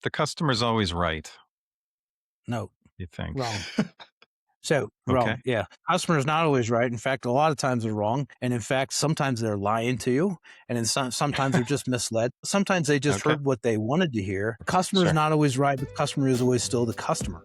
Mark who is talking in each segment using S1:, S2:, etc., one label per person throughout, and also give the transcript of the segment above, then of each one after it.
S1: The customer's always right,
S2: No,
S1: you think?
S2: wrong. So
S1: Okay,
S2: wrong. Yeah. Customer is not always right. In fact, a lot of times they're wrong. And in fact, sometimes they're lying to you. And then sometimes they're just misled. Sometimes they just
S1: okay,
S2: heard what they wanted to hear. The customer is
S1: sure.
S2: not always right, but the customer is always still the customer.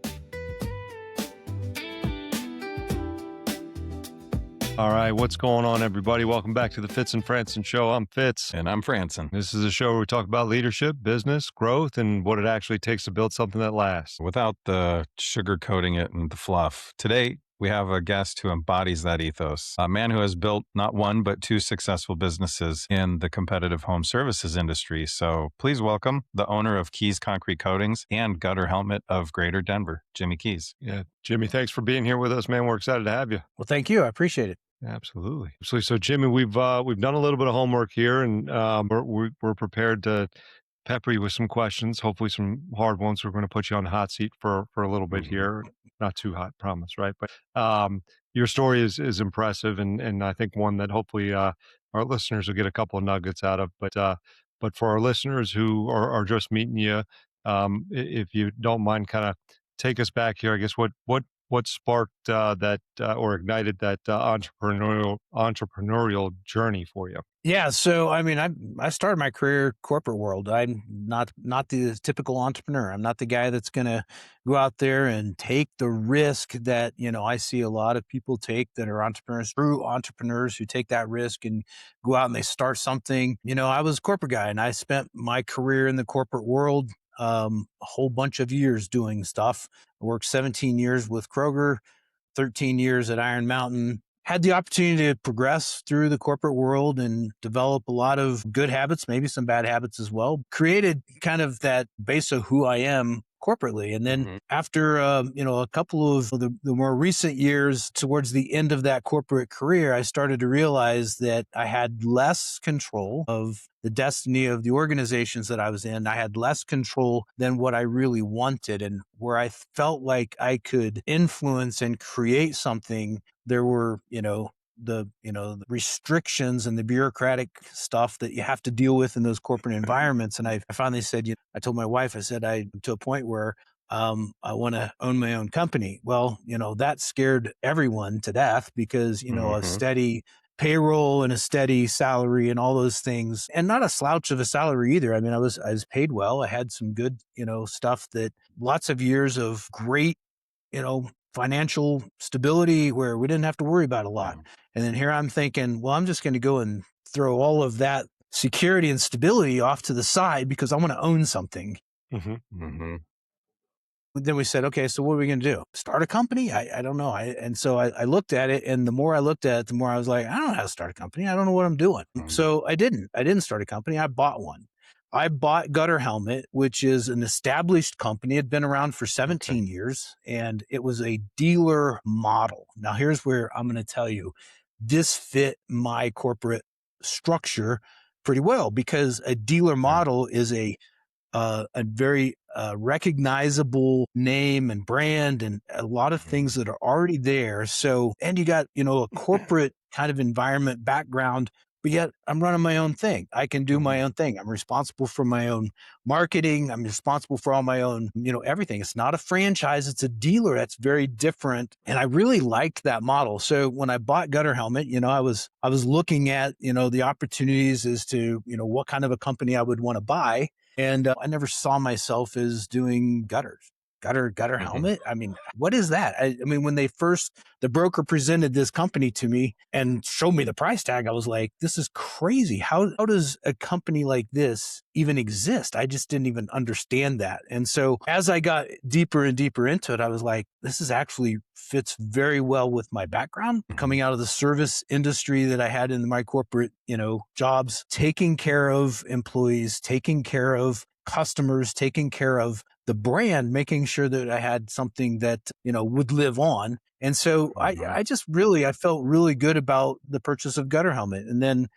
S3: All right, what's going on, everybody? Welcome back to the Fitz and Franson Show. I'm Fitz.
S1: And I'm Franson.
S3: This is a show where we talk about leadership, business, growth, and what it actually takes to build something that lasts.
S1: Without the sugarcoating it and the fluff. Today, we have a guest who embodies that ethos. A man who has built not one, but two successful businesses in the competitive home services industry. So please welcome the owner of Keas Concrete Coatings and Gutter Helmet of Greater Denver, Jimmie Keas.
S3: Yeah, Jimmie, thanks for being here with us, man. We're excited to have you.
S2: Well, thank you. I appreciate it.
S3: Absolutely. So Jimmie, we've done a little bit of homework here, and we're prepared to pepper you with some questions. Hopefully, some hard ones. We're going to put you on the hot seat for a little bit here. Not too hot, promise, right? But your story is impressive, and I think one that hopefully our listeners will get a couple of nuggets out of. But for our listeners who are just meeting you, if you don't mind, kind of take us back here. I guess what sparked that or ignited that entrepreneurial journey for you?
S2: Yeah. So, I mean, I started my career corporate world. I'm not the typical entrepreneur. I'm not the guy that's going to go out there and take the risk that, I see a lot of people take that are entrepreneurs, true entrepreneurs who take that risk and go out and they start something. I was a corporate guy and I spent my career in the corporate world, a whole bunch of years doing stuff. I worked 17 years with Kroger, 13 years at Iron Mountain. Had the opportunity to progress through the corporate world and develop a lot of good habits, maybe some bad habits as well. Created kind of that base of who I am corporately. And then after, a couple of the more recent years towards the end of that corporate career, I started to realize that I had less control of the destiny of the organizations that I was in. I had less control than what I really wanted. And where I felt like I could influence and create something, there were, the restrictions and the bureaucratic stuff that you have to deal with in those corporate environments. And I finally said, I told my wife, I said, to a point where I want to own my own company. Well, that scared everyone to death because, a steady payroll and a steady salary and all those things, and not a slouch of a salary either. I mean, I was paid well. I had some good, stuff that lots of years of great, financial stability where we didn't have to worry about a lot. And then here I'm thinking, well, I'm just going to go and throw all of that security and stability off to the side because I want to own something. Then we said, okay, so what are we going to do? Start a company? I don't know. And so I looked at it, and the more I looked at it, the more I was like, I don't know how to start a company. I don't know what I'm doing. So I didn't start a company. I bought one. I bought Gutter Helmet, which is an established company. It had been around for 17 years, and it was a dealer model. Now, here's where I'm going to tell you, this fit my corporate structure pretty well because a dealer model is a very recognizable name and brand and a lot of things that are already there. So, and you got, a corporate kind of environment background, but yet I'm running my own thing. I can do my own thing. I'm responsible for my own marketing. I'm responsible for all my own, everything. It's not a franchise. It's a dealer. That's very different. And I really liked that model. So when I bought Gutter Helmet, I was looking at, the opportunities as to, what kind of a company I would want to buy. And I never saw myself as doing gutters. Gutter helmet. I mean, what is that? I mean, when the broker presented this company to me and showed me the price tag, I was like, this is crazy. How does a company like this even exist? I just didn't even understand that. And so as I got deeper and deeper into it, I was like, this is actually fits very well with my background coming out of the service industry that I had in my corporate, jobs, taking care of employees, taking care of customers, taking care of the brand, making sure that I had something that, would live on. And so I felt really good about the purchase of Gutter Helmet. And then,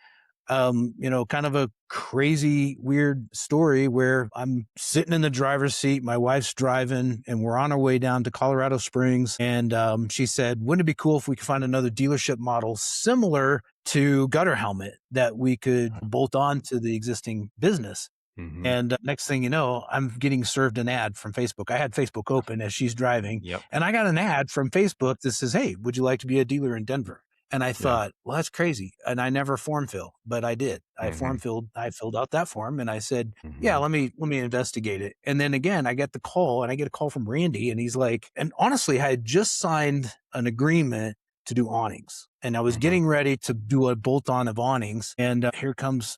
S2: kind of a crazy, weird story where I'm sitting in the driver's seat, my wife's driving, and we're on our way down to Colorado Springs. And she said, wouldn't it be cool if we could find another dealership model similar to Gutter Helmet that we could bolt on to the existing business?
S1: Mm-hmm.
S2: And next thing you know, I'm getting served an ad from Facebook. I had Facebook open as she's driving,
S1: Yep.
S2: and I got an ad from Facebook that says, "Hey, would you like to be a dealer in Denver?" And I thought, well, that's crazy. And I never form fill, but I did. I filled out that form, and I said, yeah, let me investigate it. And then again, I get the call, and I get a call from Randy, and he's like, and honestly, I had just signed an agreement to do awnings, and I was getting ready to do a bolt on of awnings. And here comes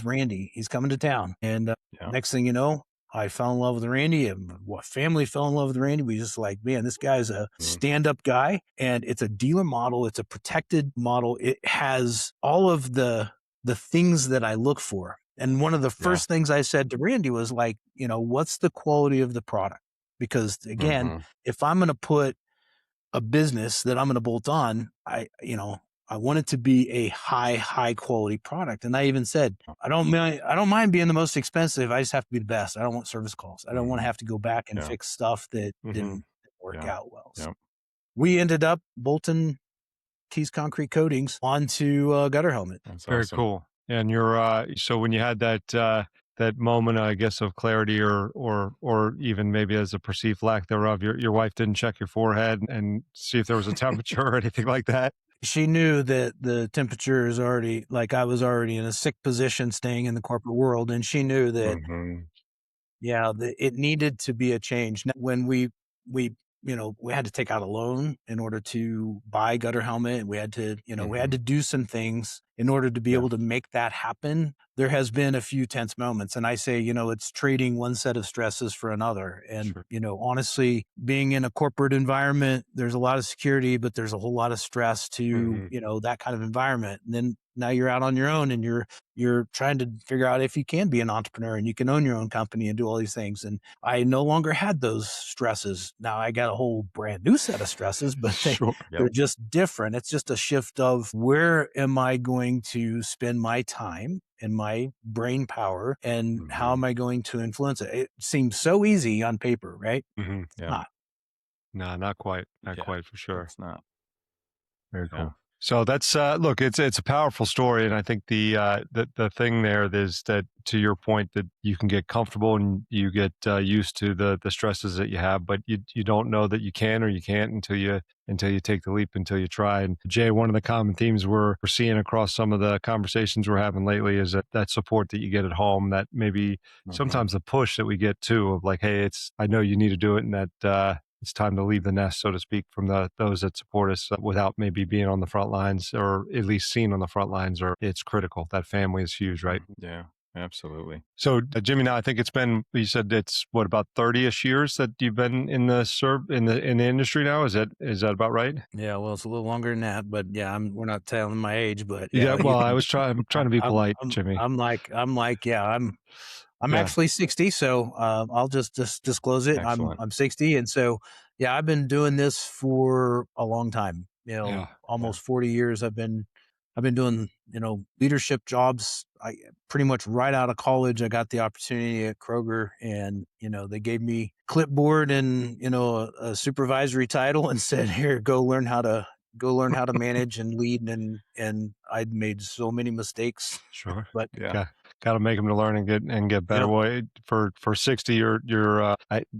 S2: Randy. He's coming to town. And next thing you know, I fell in love with Randy, and family fell in love with Randy. We just like, man, this guy's a stand-up guy, and it's a dealer model. It's a protected model. It has all of the things that I look for. And one of the first things I said to Randy was like, what's the quality of the product? Because again, if I'm going to put a business that I'm going to bolt on, I want it to be a high quality product. And I even said, I don't mind being the most expensive. I just have to be the best. I don't want service calls. I don't want to have to go back and fix stuff that didn't work out well. So we ended up bolting Keas Concrete Coatings onto gutter helmet.
S1: That's
S3: very
S1: awesome.
S3: cool. And you're so when you had that moment, I guess, of clarity, or even maybe as a perceived lack thereof, your wife didn't check your forehead and see if there was a temperature or anything like that.
S2: She knew that the temperature is already, like, I was already in a sick position staying in the corporate world, and she knew that it needed to be a change. Now, when we had to take out a loan in order to buy gutter helmet. We had to, we had to do some things in order to be able to make that happen. There has been a few tense moments, and I say, it's trading one set of stresses for another. And, honestly, being in a corporate environment, there's a lot of security, but there's a whole lot of stress to, that kind of environment. And then now you're out on your own, and you're trying to figure out if you can be an entrepreneur and you can own your own company and do all these things. And I no longer had those stresses. Now I got a whole brand new set of stresses, but they're just different. It's just a shift of where am I going to spend my time and my brain power, and how am I going to influence it? It seems so easy on paper, right? It's not.
S3: No, not quite. Not quite, for sure.
S1: It's not.
S3: Very cool. So that's look, it's a powerful story, and I think the thing there is that, to your point, that you can get comfortable and you get used to the stresses that you have, but you don't know that you can or you can't until you take the leap, until you try. And Jay, one of the common themes we're seeing across some of the conversations we're having lately is that support that you get at home, that maybe sometimes the push that we get too, of like, hey, I know you need to do it, and that it's time to leave the nest, so to speak, from those that support us without maybe being on the front lines, or at least seen on the front lines, or it's critical. That family is huge, right?
S1: Yeah, absolutely.
S3: So Jimmie, now I think it's been, you said it's about 30-ish years that you've been in the industry now. Is that about right?
S2: Yeah, well, it's a little longer than that, but yeah, we're not telling my age, but
S3: Well, I'm trying to be polite, Jimmie.
S2: I'm actually 60, so I'll just disclose it.
S1: Excellent.
S2: I'm 60, and so I've been doing this for a long time. Almost 40 years. I've been doing leadership jobs. I pretty much right out of college, I got the opportunity at Kroger, and they gave me clipboard and a supervisory title and said, "Here, go learn how to manage and lead." And I'd made so many mistakes.
S3: Sure,
S2: but
S3: got to make them to learn and get better. Well, for 60, you're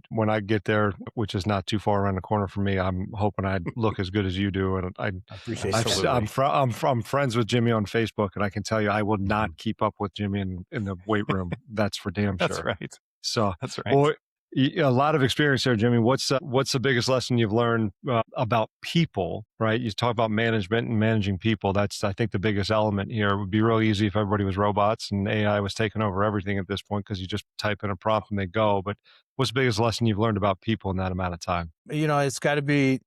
S3: when I get there, which is not too far around the corner for me, I'm hoping I look as good as you do. And I
S2: appreciate
S3: it. I'm friends with Jimmie on Facebook, and I can tell you, I will not keep up with Jimmie in the weight room. That's for damn sure.
S1: That's right.
S3: So
S1: that's right.
S3: Well, a lot of experience there, Jimmie. What's the biggest lesson you've learned about people, right? You talk about management and managing people. That's, I think, the biggest element here. It would be real easy if everybody was robots and AI was taking over everything at this point, because you just type in a prompt and they go. But what's the biggest lesson you've learned about people in that amount of time?
S2: It's got to be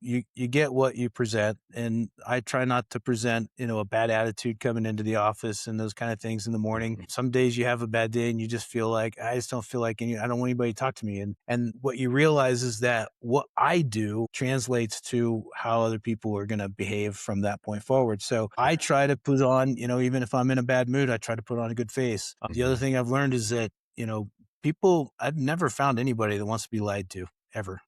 S2: you get what you present. And I try not to present, a bad attitude coming into the office and those kind of things in the morning. Some days you have a bad day and you just feel like, I just don't feel like I don't want anybody to talk to me. And what you realize is that what I do translates to how other people are going to behave from that point forward. So I try to put on, even if I'm in a bad mood, I try to put on a good face. The other thing I've learned is that, people, I've never found anybody that wants to be lied to, ever.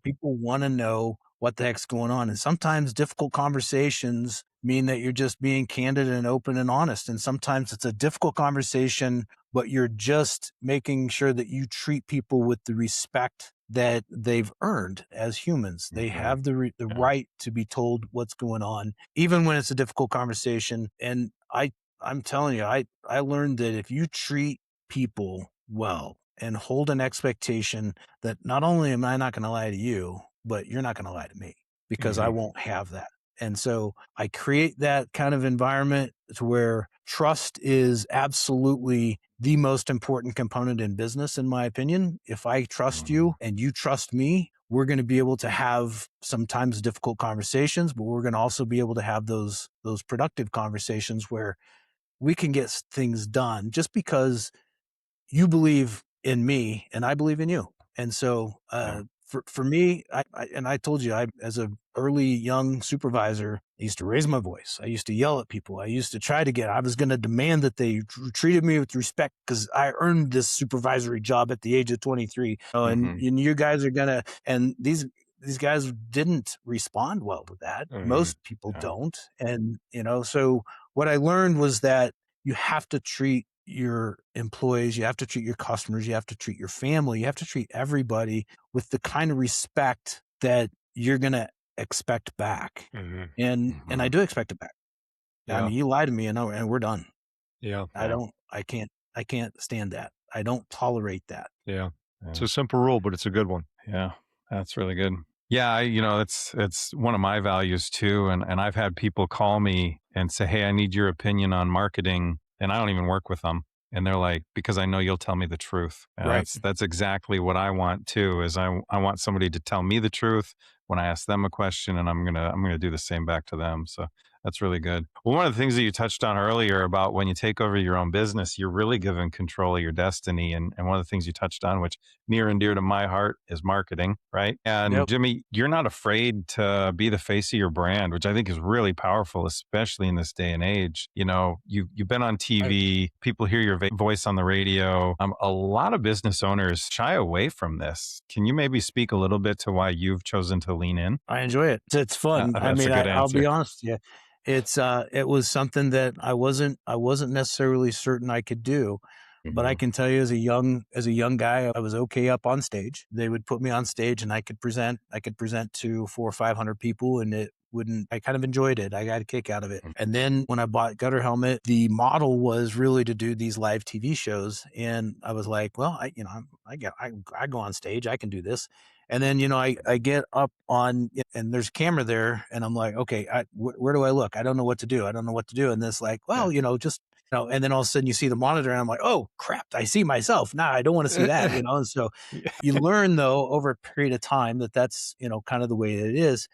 S2: People want to know what the heck's going on. And sometimes difficult conversations mean that you're just being candid and open and honest. And sometimes it's a difficult conversation, but you're just making sure that you treat people with the respect that they've earned as humans. They have the right to be told what's going on, even when it's a difficult conversation. And I'm telling you, I learned that if you treat people well and hold an expectation that not only am I not going to lie to you, but you're not going to lie to me, because I won't have that. And so I create that kind of environment to where trust is absolutely the most important component in business, in my opinion. If I trust you and you trust me, we're going to be able to have sometimes difficult conversations, but we're going to also be able to have those productive conversations where we can get things done just because you believe in me and I believe in you. And so, for me, I told you, as a early young supervisor, I used to raise my voice. I used to yell at people. I used to I was going to demand that they treated me with respect, because I earned this supervisory job at the age of 23. Oh, and you guys are going to, and these guys didn't respond well to that. Most people don't. And, so what I learned was that you have to treat your employees, you have to treat your customers, you have to treat your family, you have to treat everybody with the kind of respect that you're going to expect back. And I do expect it back. I mean, you lie to me and we're done. I can't stand that. I don't tolerate that.
S3: It's a simple rule, but it's a good one.
S1: Yeah, that's really good. Yeah, it's one of my values too. And I've had people call me and say, "Hey, I need your opinion on marketing." And I don't even work with them. And they're like, "Because I know you'll tell me the truth." And
S2: Right.
S1: that's exactly what I want too, is I want somebody to tell me the truth when I ask them a question, and I'm gonna do the same back to them. So that's really good. Well, one of the things that you touched on earlier about when you take over your own business, you're really given control of your destiny. And one of the things you touched on, which near and dear to my heart, is marketing, right? And
S2: Yep.
S1: Jimmie, you're not afraid to be the face of your brand, which I think is really powerful, especially in this day and age. You've been on TV, people hear your voice on the radio. A lot of business owners shy away from this. Can you maybe speak a little bit to why you've chosen to lean in?
S2: I enjoy it. It's fun. I
S1: That's
S2: mean,
S1: a good
S2: I'll be
S1: answer.
S2: honest with you. It was something that I wasn't necessarily certain I could do. But I can tell you, as a young guy, I was okay up on stage. They would put me on stage and I could present to 400 or 500 people, and I kind of enjoyed it. I got a kick out of it. And then when I bought Gutter Helmet, the model was really to do these live TV shows. And I was like, well, I go on stage, I can do this. And then, I get up on, and there's a camera there, and I'm like, okay, where do I look? I don't know what to do. And this like, well, just, and then all of a sudden you see the monitor and I'm like, oh crap, I see myself. Nah, I don't want to see that, And so you learn, though, over a period of time, that's, kind of the way that it is.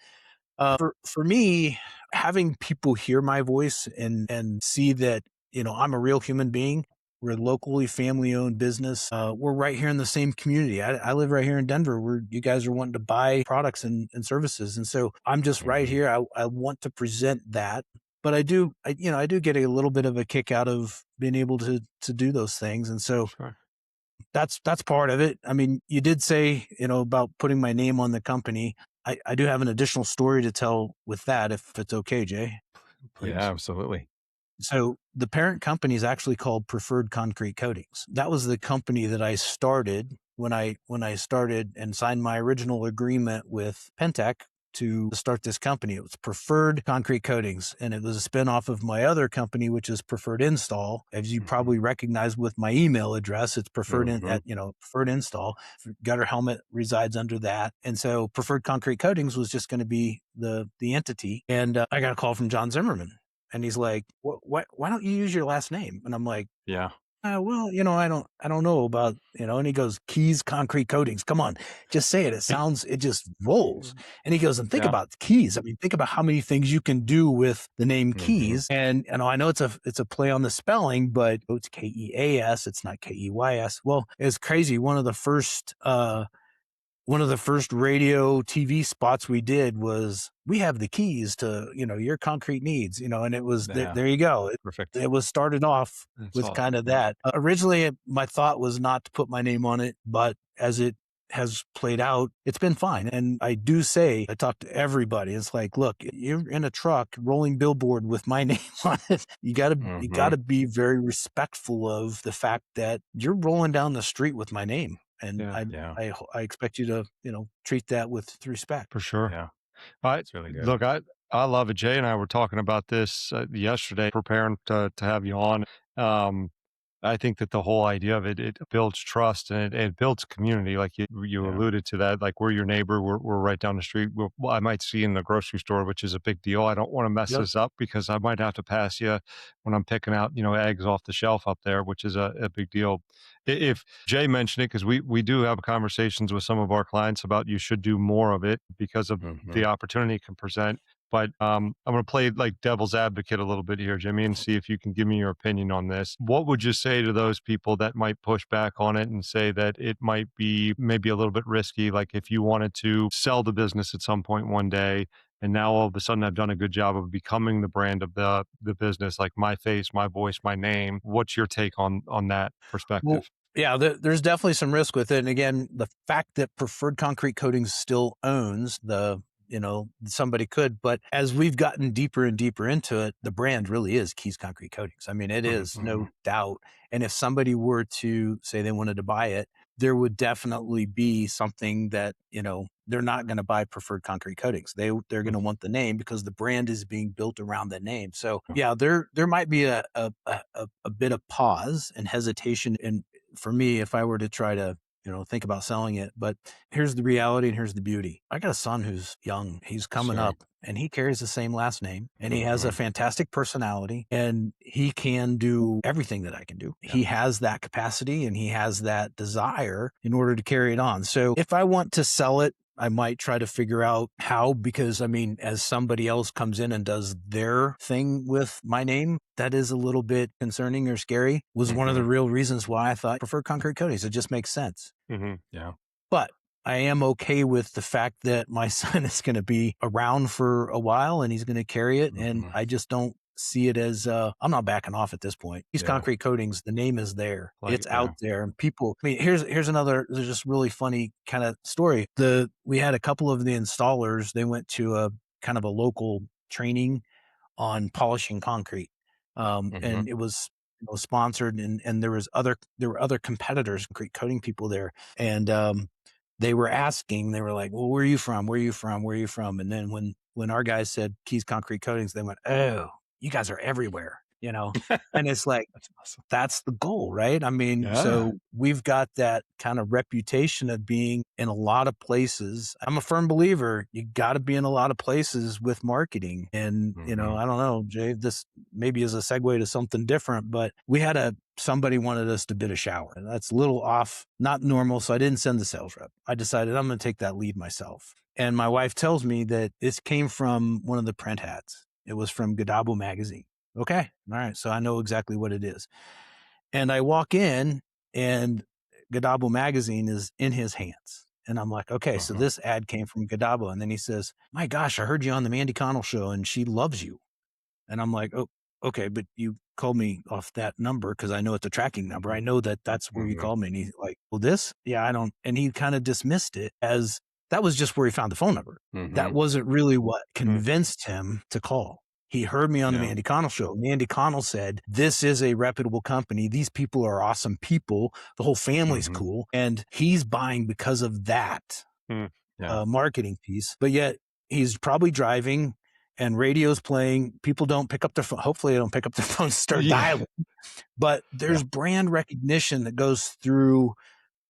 S2: For me, having people hear my voice and see that, I'm a real human being. We're a locally family-owned business. We're right here in the same community. I live right here in Denver, where you guys are wanting to buy products and services. And so I'm just right here. I want to present that. But I do get a little bit of a kick out of being able to do those things. And so that's part of it. I mean, you did say, about putting my name on the company. I do have an additional story to tell with that, if it's okay, Jay.
S3: Please.
S1: Yeah, absolutely.
S2: So the parent company is actually called Preferred Concrete Coatings. That was the company that I started when I started and signed my original agreement with Pentec to start this company. It was Preferred Concrete Coatings, and it was a spinoff of my other company, which is Preferred Install. As you probably recognize with my email address, it's Preferred Preferred Install. Gutter Helmet resides under that, and so Preferred Concrete Coatings was just going to be the entity. And I got a call from John Zimmerman, and he's like, "Why don't you use your last name?" And I'm like,
S1: Yeah.
S2: well, I don't know about, and he goes, Keas Concrete Coatings. Come on, just say it. It just rolls. And he goes, and think about Keas. I mean, think about how many things you can do with the name Keas. And, I know it's a play on the spelling, but it's Keas. It's not Keys. Well, it's crazy. One of the first radio TV spots we did was, we have the keys to, your concrete needs, and it was, there you go.
S1: Perfect.
S2: It was started off with
S3: awesome.
S2: kind of that. Originally, my thought was not to put my name on it, but as it has played out, it's been fine. And I do say, I talk to everybody. It's like, look, you're in a truck rolling billboard with my name on it. You gotta be very respectful of the fact that you're rolling down the street with my name. And I expect you to, treat that with respect.
S3: For sure.
S1: Yeah.
S3: It's
S1: really good.
S3: Look, I love it. Jay and I were talking about this yesterday, preparing to have you on. Um, I think that the whole idea of it builds trust and it builds community. Like you alluded to that, like we're your neighbor, we're right down the street. I might see you in the grocery store, which is a big deal. I don't want to mess this up because I might have to pass you when I'm picking out, eggs off the shelf up there, which is a big deal. If Jay mentioned it, because we do have conversations with some of our clients about you should do more of it because of the opportunity it can present. But I'm going to play like devil's advocate a little bit here, Jimmy, and see if you can give me your opinion on this. What would you say to those people that might push back on it and say that it might be maybe a little bit risky? Like if you wanted to sell the business at some point one day, and now all of a sudden I've done a good job of becoming the brand of the business, like my face, my voice, my name. What's your take on that perspective?
S2: Well, yeah, there's definitely some risk with it. And again, the fact that Preferred Concrete Coatings still owns somebody could, but as we've gotten deeper and deeper into it, the brand really is Keas Concrete Coatings. I mean, it is no doubt. And if somebody were to say they wanted to buy it, there would definitely be something that, they're not going to buy Preferred Concrete Coatings. They're going to want the name because the brand is being built around the name. So yeah, there might be a bit of pause and hesitation. And for me, if I were to try to think about selling it. But here's the reality and here's the beauty. I got a son who's young. He's coming up and he carries the same last name and he has a fantastic personality and he can do everything that I can do. He has that capacity and he has that desire in order to carry it on. So if I want to sell it, I might try to figure out how, because as somebody else comes in and does their thing with my name, that is a little bit concerning or scary, was one of the real reasons why I thought Preferred Concrete Coatings. It just makes sense.
S1: Yeah.
S2: But I am okay with the fact that my son is going to be around for a while and he's going to carry it. And I just don't see it as, I'm not backing off at this point. These Concrete Coatings, the name is there. It's out there. And people, here's another, there's just really funny kind of story. We had a couple of the installers, they went to a kind of a local training on polishing concrete. And it was sponsored and there were other competitors, concrete coating people there. And, they were like, well, where are you from? Where are you from? Where are you from? And then when our guys said Keas Concrete Coatings, they went, oh, you guys are everywhere, and it's like,
S1: That's awesome.
S2: That's the goal, right? So we've got that kind of reputation of being in a lot of places. I'm a firm believer. You got to be in a lot of places with marketing. And, I don't know, Jay, this maybe is a segue to something different, but we had somebody wanted us to bid a shower. And that's a little off, not normal. So I didn't send the sales rep. I decided I'm going to take that lead myself. And my wife tells me that this came from one of the print ads. It was from Gadabo magazine. Okay. All right. So I know exactly what it is. And I walk in and Gadabo magazine is in his hands. And I'm like, okay, so this ad came from Gadabo. And then he says, my gosh, I heard you on the Mandy Connell show and she loves you. And I'm like, oh, okay, but you called me off that number because I know it's a tracking number. I know that that's where you called me. And he's like, well, this? Yeah, I don't. And he kind of dismissed it as that was just where he found the phone number. That wasn't really what convinced him to call. He heard me on the Mandy Connell show. Mandy Connell said, this is a reputable company. These people are awesome people. The whole family's cool. And he's buying because of that marketing piece. But yet he's probably driving and radio's playing. People don't pick up their phone. Hopefully they don't pick up their phone and start dialing. But there's brand recognition that goes through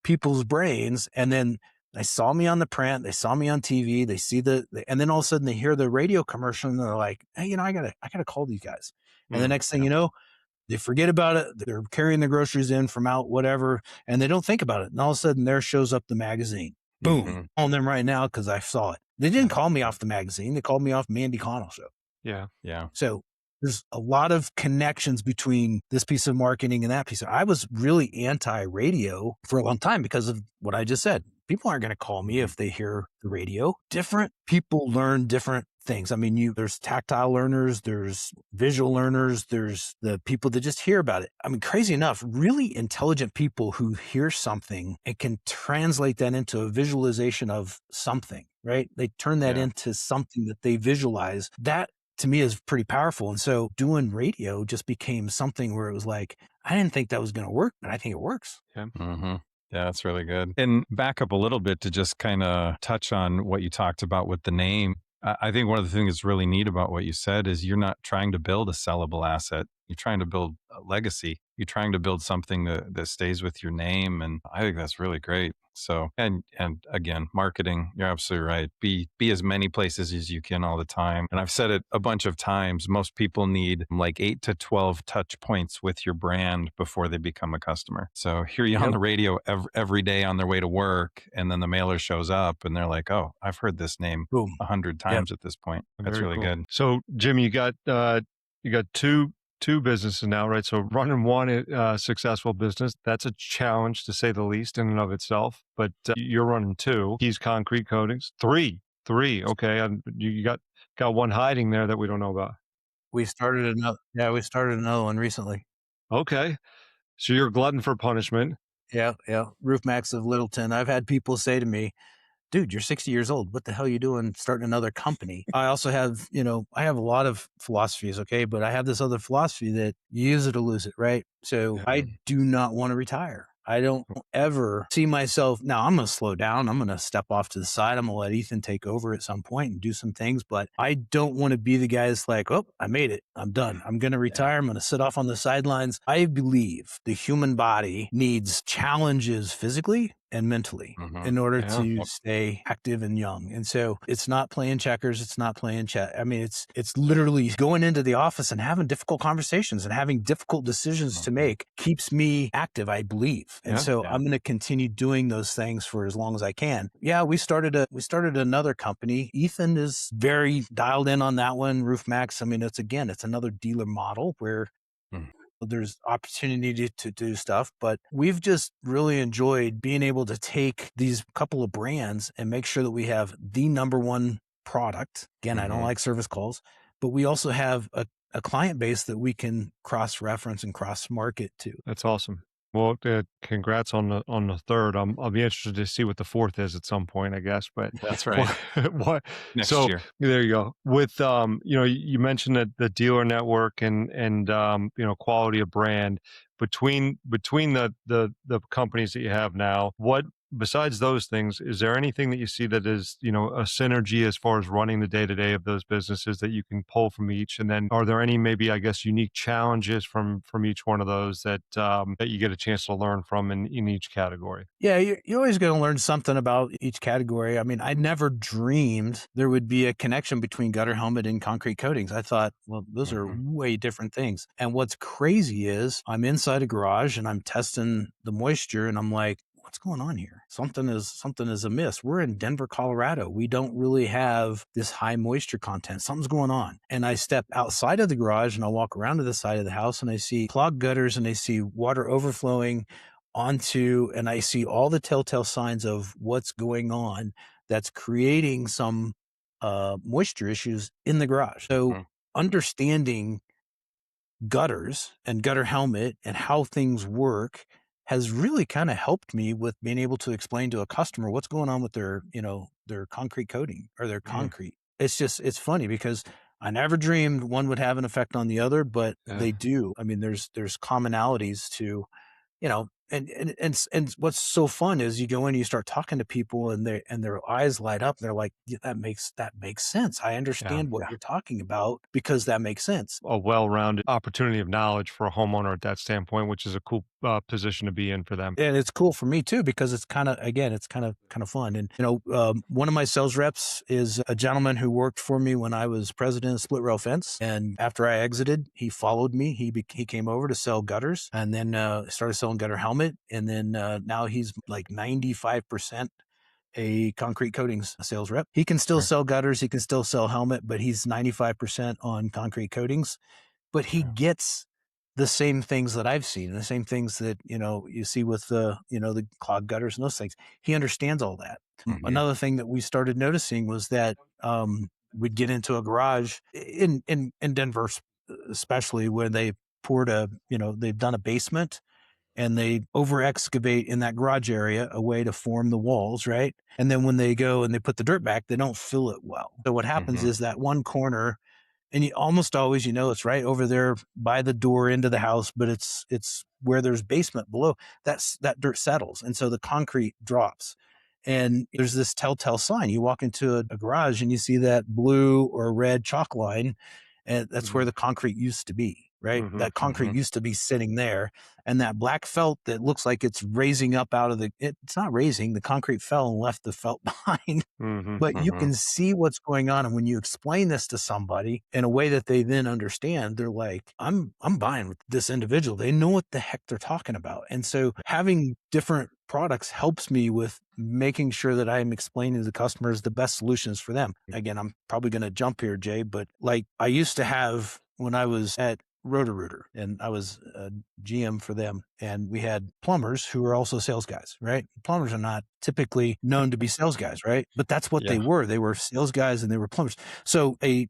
S2: people's brains. And then they saw me on the print, they saw me on TV, they see and then all of a sudden they hear the radio commercial and they're like, hey, I gotta call these guys. And the next thing you know, they forget about it. They're carrying the groceries in from out, whatever, and they don't think about it. And all of a sudden there shows up the magazine. Boom. On them right now because I saw it. They didn't call me off the magazine. They called me off Mandy Connell show.
S3: Yeah.
S2: So there's a lot of connections between this piece of marketing and that piece. I was really anti-radio for a long time because of what I just said. People aren't going to call me if they hear the radio. Different people learn different things. I mean, there's tactile learners, there's visual learners, there's the people that just hear about it. I mean, crazy enough, really intelligent people who hear something and can translate that into a visualization of something, right? They turn that into something that they visualize. That to me is pretty powerful. And so doing radio just became something where it was like, I didn't think that was going to work, but I think it works.
S3: Yeah.
S1: Mm-hmm. Yeah, that's really good. And back up a little bit to just kind of touch on what you talked about with the name. I think one of the things that's really neat about what you said is you're not trying to build a sellable asset. You're trying to build a legacy. You're trying to build something that stays with your name. And I think that's really great. So, and again, marketing, you're absolutely right. Be as many places as you can all the time. And I've said it a bunch of times. Most people need like 8 to 12 touch points with your brand before they become a customer. So hear you on the radio every day on their way to work. And then the mailer shows up and they're like, oh, I've heard this name
S2: Boom.
S1: 100 times at this point. That's
S3: Very
S1: really
S3: cool.
S1: good.
S3: So Jimmy, you got two businesses now, right? So running one successful business, that's a challenge to say the least in and of itself. But you're running two. Keas Concrete Coatings, three. Okay, and you got one hiding there that we don't know about.
S2: We started another. Yeah, we started another one recently.
S3: Okay, so you're a glutton for punishment.
S2: Yeah. Roof Maxx of Littleton. I've had people say to me, dude, you're 60 years old. What the hell are you doing starting another company? I also have, I have a lot of philosophies, okay? But I have this other philosophy that you use it or lose it, right? So I do not want to retire. I don't ever see myself. Now I'm going to slow down. I'm going to step off to the side. I'm going to let Ethan take over at some point and do some things, but I don't want to be the guy that's like, oh, I made it. I'm done. I'm going to retire. I'm going to sit off on the sidelines. I believe the human body needs challenges physically and mentally in order to stay active and young. And so it's not playing checkers. It's not playing chess. I mean, it's literally going into the office and having difficult conversations and having difficult decisions to make keeps me active, I believe. And so I'm going to continue doing those things for as long as I can. Yeah, we started another company. Ethan is very dialed in on that one, Roof Maxx. I mean, it's another dealer model where there's opportunity to do stuff, but we've just really enjoyed being able to take these couple of brands and make sure that we have the number one product. Again, I don't like service calls, but we also have a client base that we can cross-reference and cross-market to.
S3: That's awesome. Well, congrats on the third. I'll be interested to see what the fourth is at some point, I guess. But
S1: that's right. Next year.
S3: There you go. With you mentioned that the dealer network and quality of brand between the companies that you have now. What besides those things, is there anything that you see that is a synergy as far as running the day to day of those businesses that you can pull from each? And then are there any maybe unique challenges from each one of those that you get a chance to learn from in each category?
S2: Yeah, you're always going to learn something about each category. I mean, I never dreamed there would be a connection between gutter helmet and concrete coatings. I thought, well, those are way different things. And what's crazy is I'm inside a garage and I'm testing the moisture and I'm like, what's going on here? Something is amiss. We're in Denver, Colorado. We don't really have this high moisture content. Something's going on. And I step outside of the garage and I walk around to the side of the house and I see clogged gutters and I see water overflowing onto, and I see all the telltale signs of what's going on that's creating some moisture issues in the garage. So understanding gutters and gutter helmet and how things work has really kind of helped me with being able to explain to a customer what's going on with their concrete coating or their concrete. It's funny because I never dreamed one would have an effect on the other, but they do. I mean, there's commonalities to, and what's so fun is you go in and you start talking to people and their eyes light up. They're like, yeah, that makes sense. I understand what you're talking about because that makes sense.
S3: A well-rounded opportunity of knowledge for a homeowner at that standpoint, which is a cool position to be in for them.
S2: And it's cool for me too, because it's kind of fun. And, one of my sales reps is a gentleman who worked for me when I was president of Split Rail Fence. And after I exited, he followed me. He came over to sell gutters and then started selling gutter helmet. And then now he's like 95% a concrete coatings sales rep. He can still sell gutters. He can still sell helmet, but he's 95% on concrete coatings. But he gets the same things that I've seen, the same things that, you see with the clogged gutters and those things. He understands all that. Another thing that we started noticing was that we'd get into a garage in Denver, especially when they they've done a basement and they over excavate in that garage area a way to form the walls, right? And then when they go and they put the dirt back, they don't fill it well. So what happens is that one corner, and you almost always, it's right over there by the door into the house, but it's where there's basement below. That dirt settles, and so the concrete drops. And there's this telltale sign. You walk into a garage and you see that blue or red chalk line, and that's where the concrete used to be, right? That concrete used to be sitting there, and that black felt that looks like it's raising up out of it's not raising. The concrete fell and left the felt behind. But you can see what's going on. And when you explain this to somebody in a way that they then understand, they're like, I'm buying with this individual. They know what the heck they're talking about. And so having different products helps me with making sure that I'm explaining to the customers the best solutions for them. Again, I'm probably going to jump here, Jay, but like I used to have when I was at Roto-Rooter, and I was a GM for them, and we had plumbers who were also sales guys, right? Plumbers are not typically known to be sales guys, right? But that's what they were. They were sales guys and they were plumbers. So a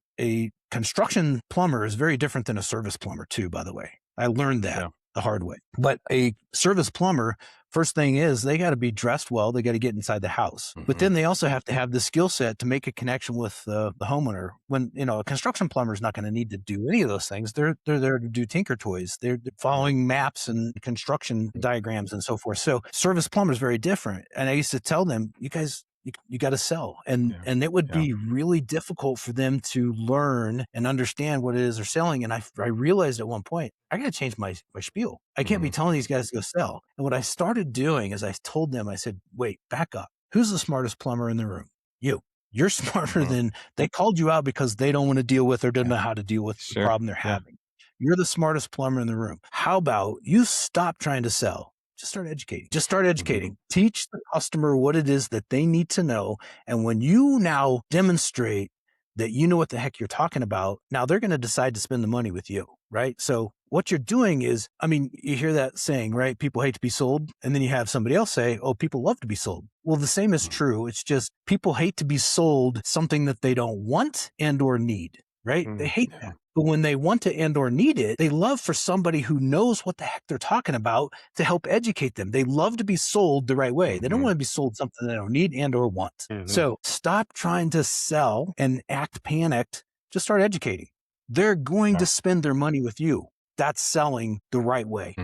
S2: construction plumber is very different than a service plumber too, by the way. I learned that the hard way. But a service plumber, first thing is they got to be dressed well. They got to get inside the house. But then they also have to have the skill set to make a connection with the homeowner. When, a construction plumber is not going to need to do any of those things. They're there to do tinker toys. They're following maps and construction diagrams and so forth. So service plumber is very different. And I used to tell them, you guys, you got to sell. And it would be really difficult for them to learn and understand what it is they're selling. And I realized at one point, I got to change my spiel. I can't be telling these guys to go sell. And what I started doing is I told them, I said, wait, back up. Who's the smartest plumber in the room? You. You're smarter than they called you out because they don't want to deal with or don't know how to deal with the problem they're having. You're the smartest plumber in the room. How about you stop trying to sell? Just start educating. Just start educating. Teach the customer what it is that they need to know. And when you now demonstrate that you know what the heck you're talking about, now they're going to decide to spend the money with you, right? So what you're doing is, you hear that saying, right? People hate to be sold. And then you have somebody else say, oh, people love to be sold. Well, the same is true. It's just people hate to be sold something that they don't want and or need, right? They hate that. But when they want to and or need it, they love for somebody who knows what the heck they're talking about to help educate them. They love to be sold the right way. They don't want to be sold something they don't need and or want. So stop trying to sell and act panicked. Just start educating. They're going to spend their money with you. That's selling the right way.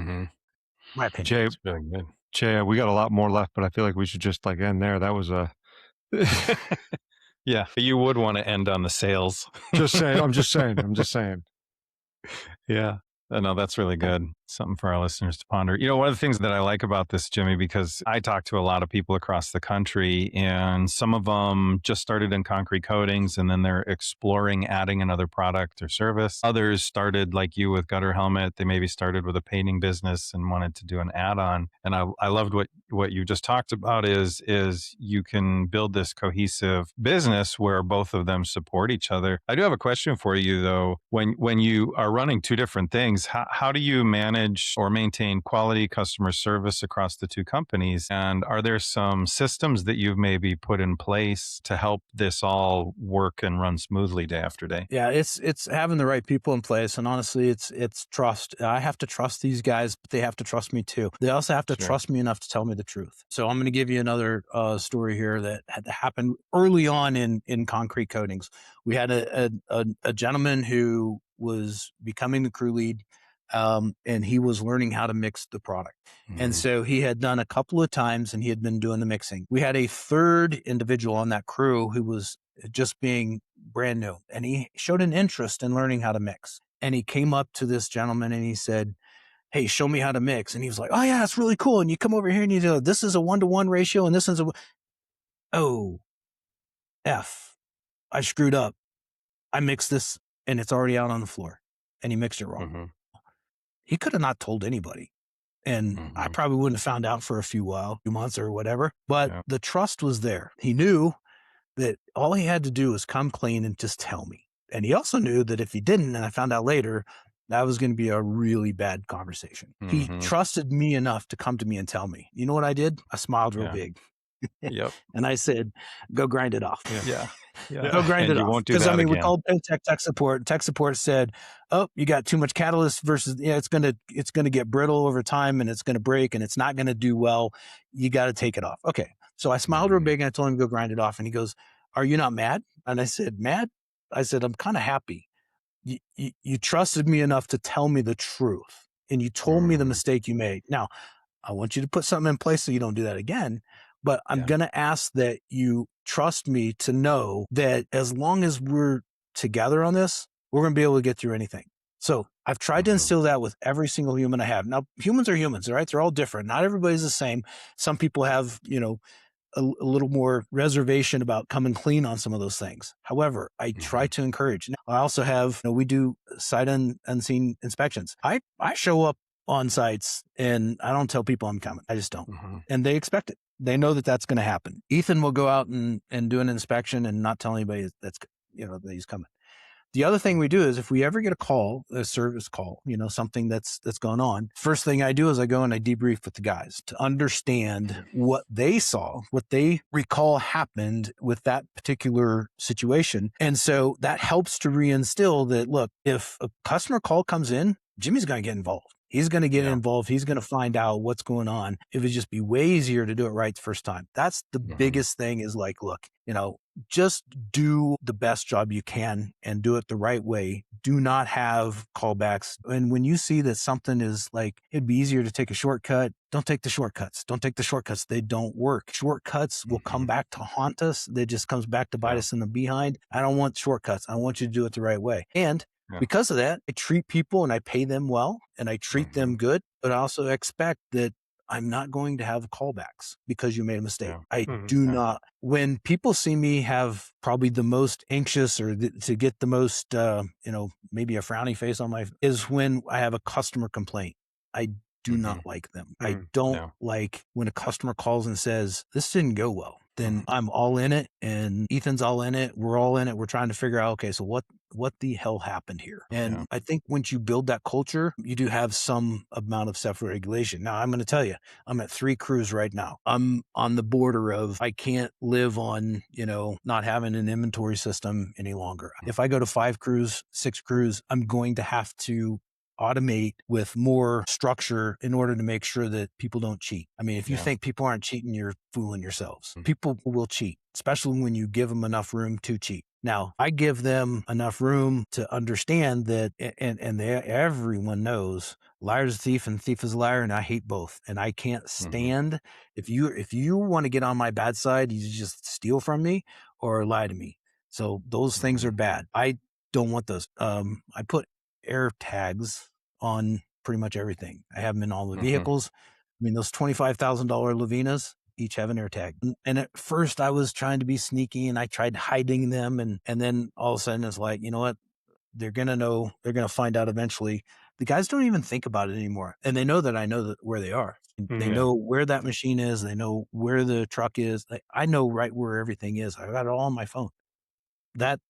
S2: My opinion.
S3: Jay,
S1: Really good.
S3: Jay, we got a lot more left, but I feel like we should just end there. That was a...
S1: Yeah, you would want to end on the sales.
S3: Just saying. I'm just saying.
S1: Yeah. No, that's really good. Something for our listeners to ponder. One of the things that I like about this, Jimmie, because I talk to a lot of people across the country, and some of them just started in concrete coatings and then they're exploring adding another product or service. Others started like you with Gutter Helmet. They maybe started with a painting business and wanted to do an add-on. And I loved what you just talked about is you can build this cohesive business where both of them support each other. I do have a question for you though. When you are running two different things, how do you manage or maintain quality customer service across the two companies? And are there some systems that you've maybe put in place to help this all work and run smoothly day after day?
S2: Yeah, it's having the right people in place. And honestly, it's trust. I have to trust these guys, but they have to trust me too. They also have to trust me enough to tell me the truth. So I'm going to give you another story here that had happened early on in concrete coatings. We had a gentleman who was becoming the crew lead. And he was learning how to mix the product. And so he had done a couple of times and he had been doing the mixing. We had a third individual on that crew who was just being brand new, and he showed an interest in learning how to mix. And he came up to this gentleman and he said, hey, show me how to mix. And he was like, oh yeah, it's really cool. And you come over here and you do, this is a 1-to-1 ratio. And this is I screwed up. I mixed this and it's already out on the floor, and he mixed it wrong. He could have not told anybody. And I probably wouldn't have found out for a few months or whatever. But the trust was there. He knew that all he had to do was come clean and just tell me. And he also knew that if he didn't, and I found out later, that was going to be a really bad conversation. He trusted me enough to come to me and tell me. You know what I did? I smiled real big.
S1: Yep.
S2: And I said, go grind it off.
S1: Yeah.
S2: Go grind
S1: And
S2: it
S1: you
S2: off.
S1: won't do
S2: Because
S1: that
S2: we
S1: again.
S2: called tech support. Tech support said, oh, you got too much catalyst versus, it's gonna get brittle over time and it's gonna break and it's not gonna do well. You got to take it off. Okay. So I smiled real big and I told him to go grind it off. And he goes, are you not mad? And I said, mad? I said, I'm kind of happy. You trusted me enough to tell me the truth and you told me the mistake you made. Now, I want you to put something in place so you don't do that again. But I'm going to ask that you trust me to know that as long as we're together on this, we're going to be able to get through anything. So I've tried to instill that with every single human I have. Now, humans are humans, right? They're all different. Not everybody's the same. Some people have, a little more reservation about coming clean on some of those things. However, I try to encourage. Now, I also have, we do sight unseen inspections. I show up on sites and I don't tell people I'm coming. I just don't. And they expect it. They know that that's going to happen. Ethan will go out and do an inspection and not tell anybody that he's coming. The other thing we do is if we ever get a service call, something that's going on, first thing I do is I go and I debrief with the guys to understand what they saw, what they recall happened with that particular situation. And so that helps to reinstill that, look, if a customer call comes in, Jimmie's going to get involved. He's going to get involved. He's going to find out what's going on. It would just be way easier to do it right the first time. That's the biggest thing is like, look, just do the best job you can and do it the right way. Do not have callbacks. And when you see that something is like, it'd be easier to take a shortcut, don't take the shortcuts. Don't take the shortcuts. They don't work. Shortcuts will come back to haunt us. They just comes back to bite us in the behind. I don't want shortcuts. I want you to do it the right way. And because of that, I treat people and I pay them well and I treat them good, but I also expect that I'm not going to have callbacks because you made a mistake. I do not. When people see me have probably the most anxious or to get the most, maybe a frowny face on is when I have a customer complaint. I do not like them. I don't like when a customer calls and says, this didn't go well. Then I'm all in it and Ethan's all in it. We're all in it. We're trying to figure out, okay, so what the hell happened here? And I think once you build that culture, you do have some amount of self-regulation. Now, I'm going to tell you, I'm at 3 crews right now. I'm on the border of I can't live on, not having an inventory system any longer. If I go to 5 crews, 6 crews, I'm going to have to automate with more structure in order to make sure that people don't cheat. I mean, if you think people aren't cheating, you're fooling yourselves. People will cheat, especially when you give them enough room to cheat. Now, I give them enough room to understand that, and everyone knows liar is a thief and thief is a liar, and I hate both. And I can't stand if you want to get on my bad side, you just steal from me or lie to me. So those things are bad. I don't want those. I put air tags on pretty much everything. I have them in all the vehicles. I mean, those $25,000 Lavinas each have an air tag. And at first I was trying to be sneaky and I tried hiding them. And then all of a sudden it's like, you know what? They're going to know, they're going to find out eventually. The guys don't even think about it anymore. And they know that I know where they are. They know where that machine is. They know where the truck is. I know right where everything is. I got it all on my phone. That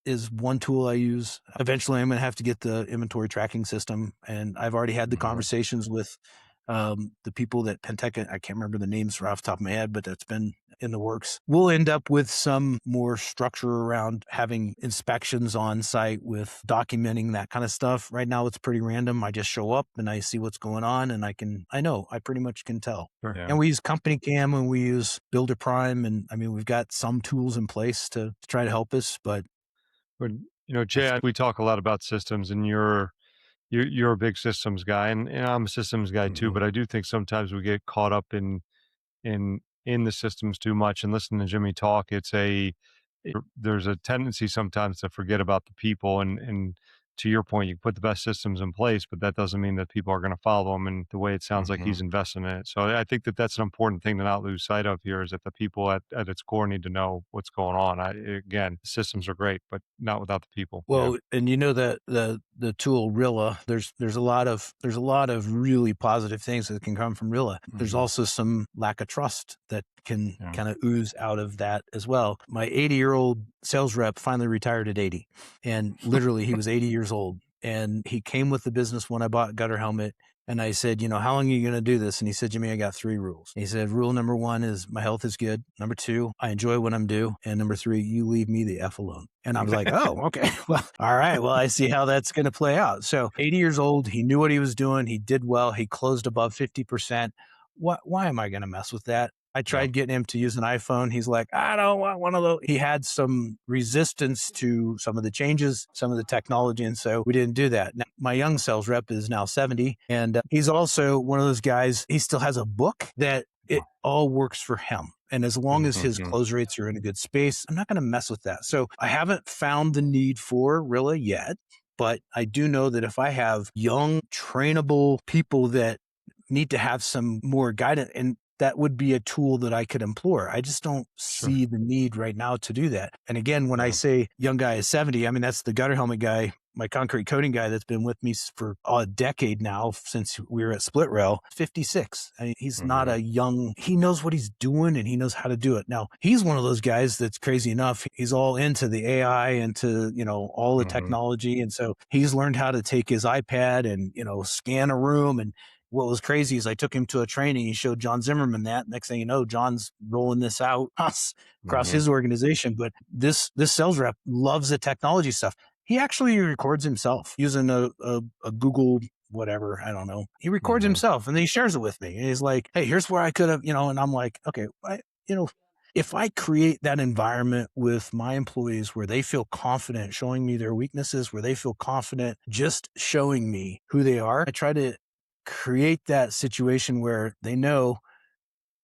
S2: is one tool I use. Eventually I'm going to have to get the inventory tracking system. And I've already had the conversations with the people that Penteca, I can't remember the names right off the top of my head, but that's been in the works. We'll end up with some more structure around having inspections on site with documenting that kind of stuff. Right now it's pretty random. I just show up and I see what's going on and I pretty much can tell. And we use Company Cam and we use Builder Prime. And I mean, we've got some tools in place to try to help us, but
S3: Jay, we talk a lot about systems and you're a big systems guy and I'm a systems guy too, but I do think sometimes we get caught up in the systems too much and listen to Jimmie talk. There's a tendency sometimes to forget about the people and to your point, you put the best systems in place, but that doesn't mean that people are going to follow them. And the way it sounds like he's investing in it. So I think that that's an important thing to not lose sight of here is that the people at its core need to know what's going on. Again, systems are great, but not without the people.
S2: Well, and that the tool Rilla, there's a lot of really positive things that can come from Rilla. There's also some lack of trust that can kind of ooze out of that as well. My 80-year-old sales rep finally retired at 80, and literally he was 80 years old. And he came with the business when I bought Gutter Helmet. And I said, how long are you going to do this? And he said, Jimmie, I got 3 rules. He said, rule number 1 is my health is good. Number 2, I enjoy what I'm doing. And number 3, you leave me the F alone. And I was like, oh, okay. Well, all right. Well, I see how that's going to play out. So 80 years old, he knew what he was doing. He did well. He closed above 50%. Why am I going to mess with that? I tried getting him to use an iPhone. He's like, I don't want one of those. He had some resistance to some of the changes, some of the technology. And so we didn't do that. Now, my young sales rep is now 70. And he's also one of those guys, he still has a book that it all works for him. And as long as his close rates are in a good space, I'm not going to mess with that. So I haven't found the need for really yet. But I do know that if I have young, trainable people that need to have some more guidance, and that would be a tool that I could employ. I just don't see the need right now to do that. And again, when I say young guy is 70, I mean, that's the Gutter Helmet guy, my concrete coating guy that's been with me for a decade now since we were at Split Rail, 56. I mean, he's not a young, he knows what he's doing and he knows how to do it. Now, he's one of those guys that's crazy enough. He's all into the AI and to, all the technology. And so he's learned how to take his iPad and, scan a room. And what was crazy is I took him to a training. He showed John Zimmerman that. Next thing you know, John's rolling this out across his organization. But this sales rep loves the technology stuff. He actually records himself using a Google whatever. I don't know. He records himself and then he shares it with me. And he's like, hey, here's where I could have, and I'm like, okay, if I create that environment with my employees where they feel confident showing me their weaknesses, where they feel confident just showing me who they are, I try to create that situation where they know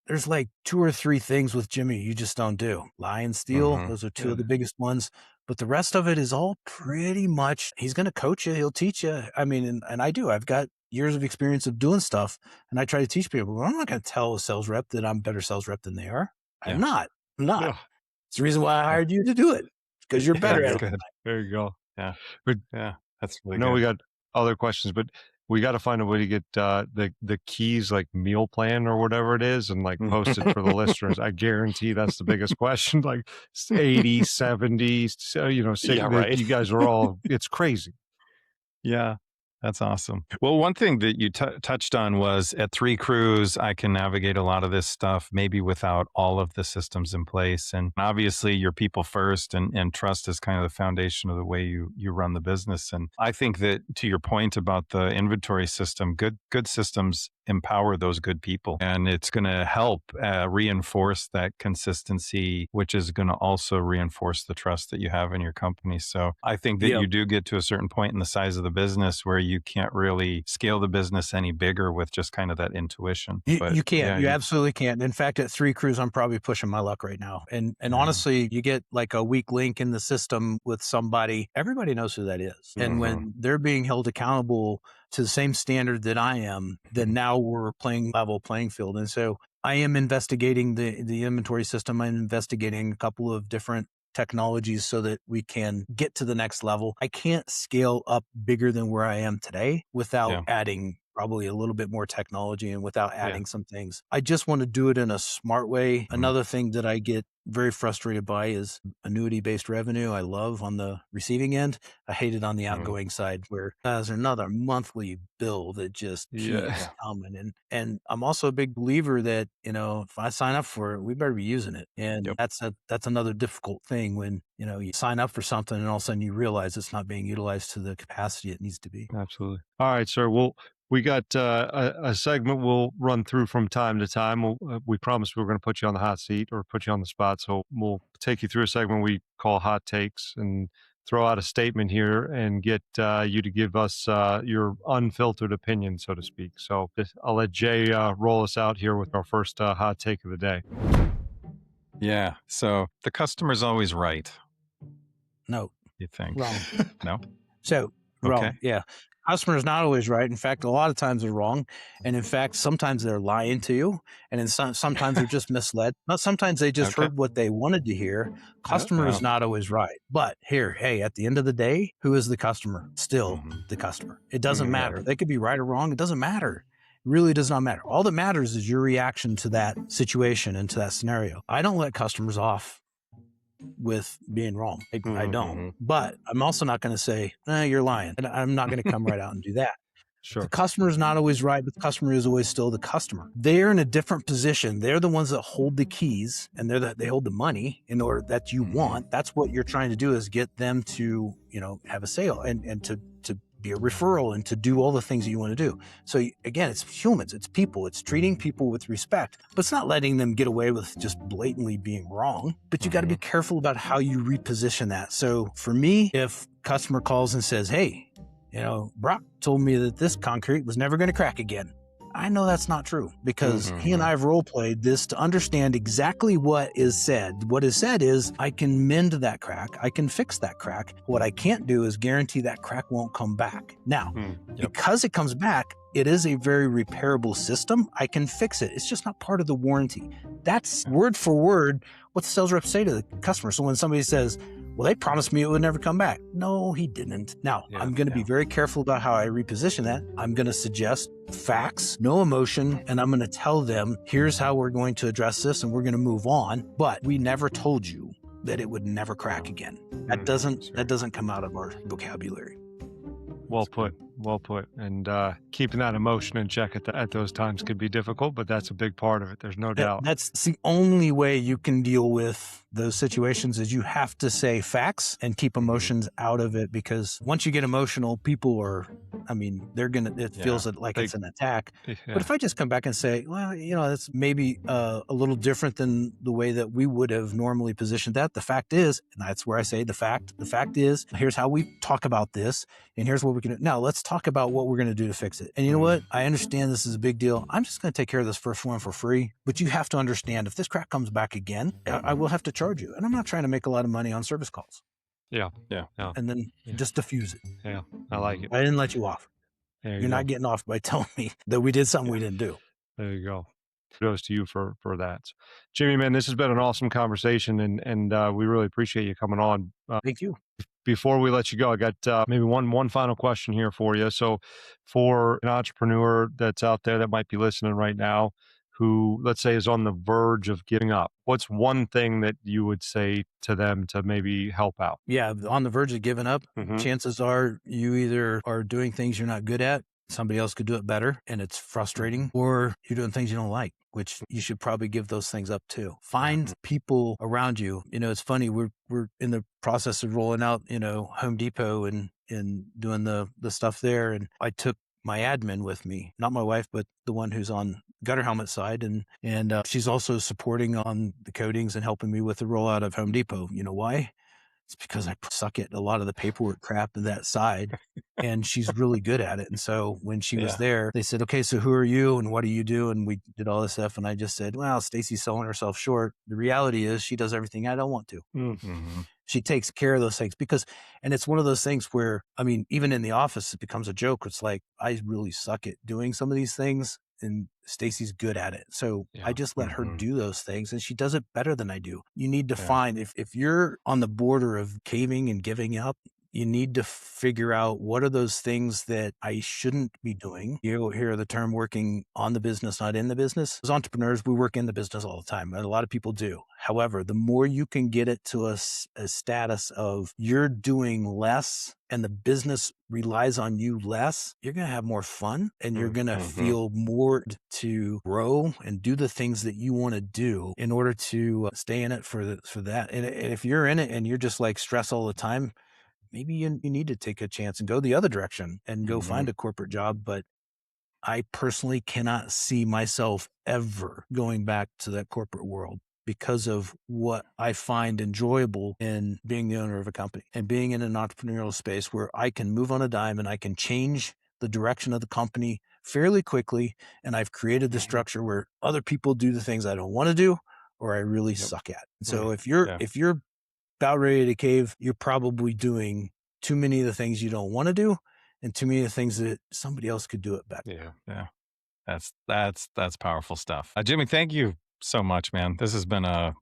S2: there's like 2 or 3 things with Jimmie you just don't do. Lie and steal. Those are 2 of the biggest ones. But the rest of it is all pretty much, he's going to coach you. He'll teach you. I mean, and I do. I've got years of experience of doing stuff and I try to teach people. Well, I'm not going to tell a sales rep that I'm a better sales rep than they are. I'm not.
S3: Yeah.
S2: It's the reason why I hired you to do it, because you're better at it.
S3: There you go.
S1: Yeah. That's really
S3: good.
S1: We
S3: got other questions, but we got to find a way to get the Keas like meal plan or whatever it is and like post it for the listeners. I guarantee that's the biggest question. Like 80, 70, so, 60, you guys are all, it's crazy.
S1: Yeah. That's awesome. Well, one thing that you touched on was at 3 Crews, I can navigate a lot of this stuff, maybe without all of the systems in place. And obviously you're people first and trust is kind of the foundation of the way you run the business. And I think that to your point about the inventory system, good systems empower those good people. And it's going to help reinforce that consistency, which is going to also reinforce the trust that you have in your company. So I think that you do get to a certain point in the size of the business where you can't really scale the business any bigger with just kind of that intuition.
S2: You can't. You absolutely can't. In fact, at 3 Crews, I'm probably pushing my luck right now. And honestly, you get like a weak link in the system with somebody, everybody knows who that is. And when they're being held accountable to the same standard that I am, then now we're playing level playing field. And so I am investigating the inventory system. I'm investigating a couple of different technologies so that we can get to the next level. I can't scale up bigger than where I am today without adding probably a little bit more technology and without adding some things. I just want to do it in a smart way. Another thing that I get very frustrated by is annuity-based revenue. I love on the receiving end. I hate it on the outgoing side where there's another monthly bill that just keeps coming. And I'm also a big believer that, if I sign up for it, we better be using it. And that's another difficult thing when, you sign up for something and all of a sudden you realize it's not being utilized to the capacity it needs to be.
S3: Absolutely. All right, sir. Well, we got a segment we'll run through from time to time. We promised we were going to put you on the hot seat or put you on the spot. So we'll take you through a segment we call Hot Takes and throw out a statement here and get you to give us your unfiltered opinion, so to speak. So I'll let Jay roll us out here with our first hot take of the day.
S1: Yeah. So the customer's always right.
S2: No.
S1: You think?
S2: Wrong.
S1: No?
S2: So wrong. Yeah. Customer is not always right. In fact, a lot of times they're wrong. And in fact, sometimes they're lying to you. And then sometimes they're just misled. Not sometimes they just heard what they wanted to hear. Customer is not always right. But hey, at the end of the day, who is the customer? Still the customer. It doesn't matter. They could be right or wrong. It doesn't matter. It really does not matter. All that matters is your reaction to that situation and to that scenario. I don't let customers off. with being wrong. I don't.
S3: Mm-hmm.
S2: But I'm also not going to say, you're lying. And I'm not going to come right out and do that.
S3: Sure.
S2: The customer is not always right, but the customer is always still the customer. They're in a different position. They're the ones that hold the keys, and they hold the money in order that you want. That's what you're trying to do, is get them to, have a sale and to be a referral and to do all the things that you want to do. So again, it's humans, it's people, it's treating people with respect, but it's not letting them get away with just blatantly being wrong. But you got to be careful about how you reposition that. So for me, if customer calls and says, hey, Brock told me that this concrete was never going to crack again. I know that's not true, because he and I have role played this to understand exactly what is said. What is said is, I can mend that crack. I can fix that crack. What I can't do is guarantee that crack won't come back. Now, because it comes back, it is a very repairable system. I can fix it. It's just not part of the warranty. That's word for word what the sales reps say to the customer. So when somebody says, well, they promised me it would never come back. No, he didn't. Now, I'm going to be very careful about how I reposition that. I'm going to suggest facts, no emotion, and I'm going to tell them, here's how we're going to address this, and we're going to move on. But we never told you that it would never crack again. That doesn't come out of our vocabulary.
S3: Well put. And keeping that emotion in check at those times could be difficult, but that's a big part of it. There's no doubt.
S2: That's the only way you can deal with those situations, is you have to say facts and keep emotions out of it, because once you get emotional, people are, it feels like it's an attack. Yeah. But if I just come back and say, well, it's maybe a little different than the way that we would have normally positioned that. The fact is, and that's where I say the fact is, here's how we talk about this, and here's what we can do. Now let's talk about what we're going to do to fix it. And you know what? I understand this is a big deal. I'm just going to take care of this first one for free. But you have to understand, if this crack comes back again, I will have to charge you. And I'm not trying to make a lot of money on service calls.
S3: Yeah.
S2: And then just diffuse it.
S3: Yeah, I like it.
S2: I didn't let you off. You're not getting off by telling me that we did something we didn't do.
S3: There you go. Kudos to you for that. Jimmie, man, this has been an awesome conversation, and we really appreciate you coming on.
S2: Thank you.
S3: Before we let you go, I got maybe one final question here for you. So for an entrepreneur that's out there that might be listening right now, who, let's say, is on the verge of giving up, what's one thing that you would say to them to maybe help out?
S2: Yeah, on the verge of giving up, chances are you either are doing things you're not good at, somebody else could do it better, and it's frustrating, or you're doing things you don't like, which you should probably give those things up too. Find people around you. It's funny, we're in the process of rolling out, Home Depot and doing the stuff there. And I took my admin with me, not my wife, but the one who's on gutter helmet side. And she's also supporting on the coatings and helping me with the rollout of Home Depot. You know why? It's because I suck at a lot of the paperwork crap of that side, and she's really good at it. And so when she was there, they said, okay, so who are you and what do you do? And we did all this stuff. And I just said, well, Stacy's selling herself short. The reality is she does everything I don't want to. She takes care of those things and it's one of those things where, even in the office, it becomes a joke. It's like, I really suck at doing some of these things, and Stacy's good at it. So I just let her do those things, and she does it better than I do. You need to find, if you're on the border of caving and giving up, you need to figure out, what are those things that I shouldn't be doing? You hear the term working on the business, not in the business. As entrepreneurs, we work in the business all the time, and a lot of people do. However, the more you can get it to a status of you're doing less and the business relies on you less, you're going to have more fun, and you're going to feel more to grow and do the things that you want to do in order to stay in it for that. And if you're in it and you're just like stress all the time, maybe you need to take a chance and go the other direction and go find a corporate job. But I personally cannot see myself ever going back to that corporate world, because of what I find enjoyable in being the owner of a company and being in an entrepreneurial space where I can move on a dime and I can change the direction of the company fairly quickly. And I've created the structure where other people do the things I don't want to do or I really suck at. So if you're about ready to cave, you're probably doing too many of the things you don't want to do and too many of the things that somebody else could do it better.
S1: Yeah. That's powerful stuff. Jimmie, thank you so much, man. This has been a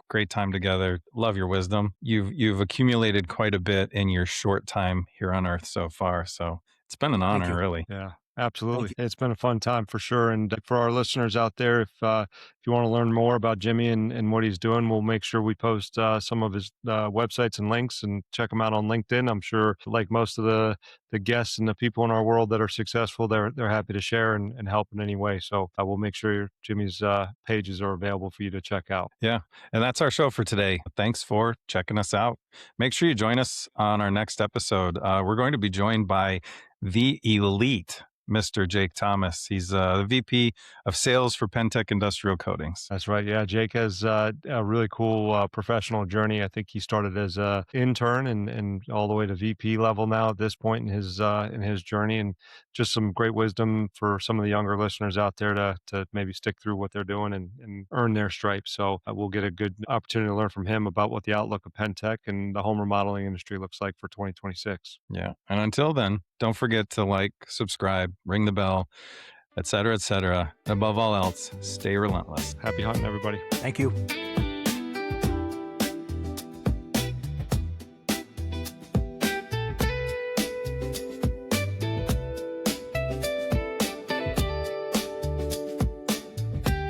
S1: great time together. Love your wisdom. You've accumulated quite a bit in your short time here on Earth so far. So it's been an honor, really.
S3: Yeah. Absolutely. It's been a fun time for sure. And for our listeners out there, if you want to learn more about Jimmie and what he's doing, we'll make sure we post some of his websites and links, and check him out on LinkedIn. I'm sure, like most of the guests and the people in our world that are successful, they're happy to share and help in any way. So we'll make sure Jimmie's pages are available for you to check out.
S1: Yeah. And that's our show for today. Thanks for checking us out. Make sure you join us on our next episode. We're going to be joined by the elite Mr. Jake Thomas. He's the VP of Sales for Pentec Industrial Coatings.
S3: That's right. Yeah, Jake has a really cool professional journey. I think he started as a intern and all the way to VP level now at this point in his journey, and just some great wisdom for some of the younger listeners out there to maybe stick through what they're doing and earn their stripes. So we'll get a good opportunity to learn from him about what the outlook of Pentec and the home remodeling industry looks like for 2026.
S1: Yeah. And until then, don't forget to like, subscribe, ring the bell, et cetera, et cetera. Above all else, stay relentless.
S3: Happy hunting, everybody.
S2: Thank you.